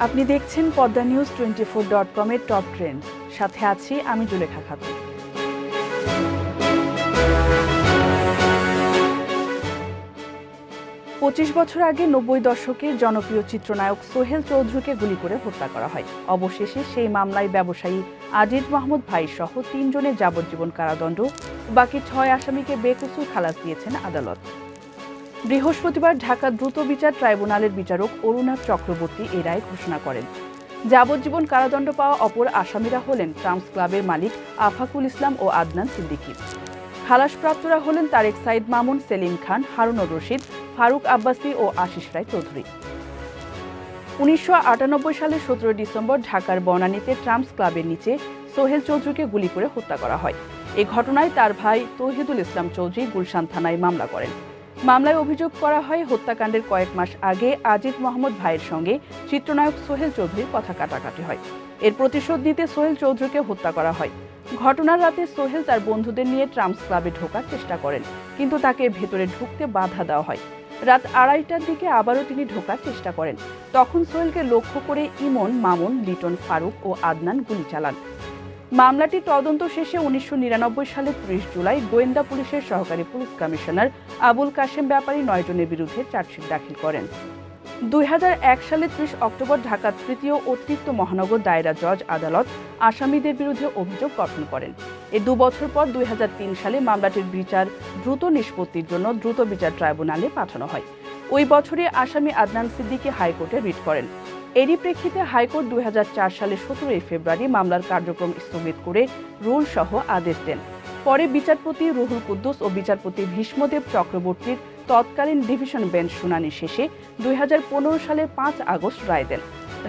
আপনি দেখছেন Padma news 24.com-এর top trend. সাথে আছি আমি জুলেখা খাতুন। 25 বছর আগে 90 দশকের জনপ্রিয় চিত্রনায়ক সোহেল চৌধুরীকে গুলি করে হত্যা করা হয়। অবশেষে সেই মামলায় ব্যবসায়ী আজিজ মাহমুদ ভাই সহ 3 জনের যাবজ্জীবন কারাদণ্ড ও বাকি 6 আসামিকে বেকসুর খালাস দিয়েছেন আদালত। বৃহস্পতিবার ঢাকা দ্রুত বিচার ট্রাইব্যুনালের বিচারক অরুণাথ চক্রবর্তী এই রায় ঘোষণা করেন। যাবজ্জীবন কারাদণ্ড পাওয়া অপর আসামিরা হলেন ট্রাম্পস ক্লাবের মালিক আফাকুল ইসলাম ও আদনান সিদ্দিকী। খালাসপ্রাপ্তরা হলেন তারেক সাইদ মামুন, সেলিম খান, হারুনুর রশিদ, ফারুক আব্বাসী ও আশিস রায় চৌধুরী। 1998 সালের 17 ডিসেম্বর ঢাকার বনানীতে ট্রাম্পস ক্লাবের নিচে সোহেল চৌধুরীকে গুলি করে হত্যা করা হয়। এ ঘটনায় তার ভাই তৌহিদুল ইসলাম চৌধুরী গুলশান থানায় মামলা করেন। মামলায় অভিযোগ করা হয় হত্যাকাণ্ডের কয়েক মাস আগে আজিজ মাহমুদ ভাইয়ের সঙ্গে চিত্রনায়ক সোহেল চৌধুরীর কথা কাটাকাটি হয়। এর প্রতিশোধ নিতে সোহেল চৌধুরীকে হত্যা করা হয়। ঘটনার রাতে সোহেল তার বন্ধুদের নিয়ে ট্রাম্পস ক্লাবে ঢোকার চেষ্টা করেন, কিন্তু তাকে ভেতরে ঢুকতে বাধা দেওয়া হয়। রাত 2:30টার দিকে আবারও তিনি ঢোকার চেষ্টা করেন। তখন সোহেলকে লক্ষ্য করে ইমন, মামুন, লিটন, ফারুক ও আদনান গুলি চালান। মামলাটি তদন্ত শেষে 1999 সালের 30 জুলাই গোয়েন্দা পুলিশের সহকারী পুলিশ কমিশনার আবুল কাশেম ব্যাপারী 9 জনের বিরুদ্ধে চার্জশিট দাখিল করেন। 2001 সালের 30 অক্টোবর ঢাকার তৃতীয় অতিরিক্ত মহানগর দায়রা জজ আদালত আসামিদের বিরুদ্ধে অভিযোগ গঠন করেন। এর 2 বছর পর 2003 সালে মামলাটির বিচার দ্রুত নিষ্পত্তির জন্য দ্রুত বিচার ট্রাইব্যুনালে পাঠানো হয়। ওই বছরই আসামি আদনান সিদ্দিকী হাইকোর্টে রিট করেন। এরই প্রেক্ষিতে হাইকোর্ট 2004 সালের 17 ফেব্রুয়ারি মামলার কার্যক্রম স্থগিত করে রুল সহ আদেশ দেন। পরে বিচারপতি রুহুল কুদ্দুস ও বিচারপতি ভীষ্মদেব চক্রবর্তীর তৎকালীন ডিভিশন বেঞ্চ শুনানি শেষে 2015 সালের 5 আগস্ট রায় দেন।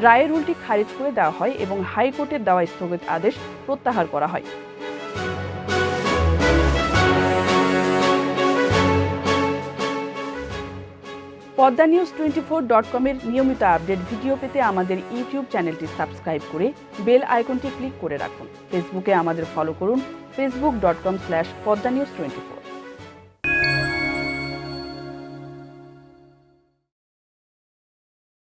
রায়ের রুলটি খারিজ করে দেওয়া হয় এবং হাইকোর্টের দেওয়া স্থগিত আদেশ প্রত্যাহার করা হয়। পদ্মা নিউজ 24.com-এর নিয়মিত আপডেট ভিডিও পেতে আমাদের ইউটিউব চ্যানেলটি সাবস্ক্রাইব করে বেল আইকনটি ক্লিক করে রাখুন। ফেসবুকে আমাদের ফলো করুন facebook.com/poddanews24।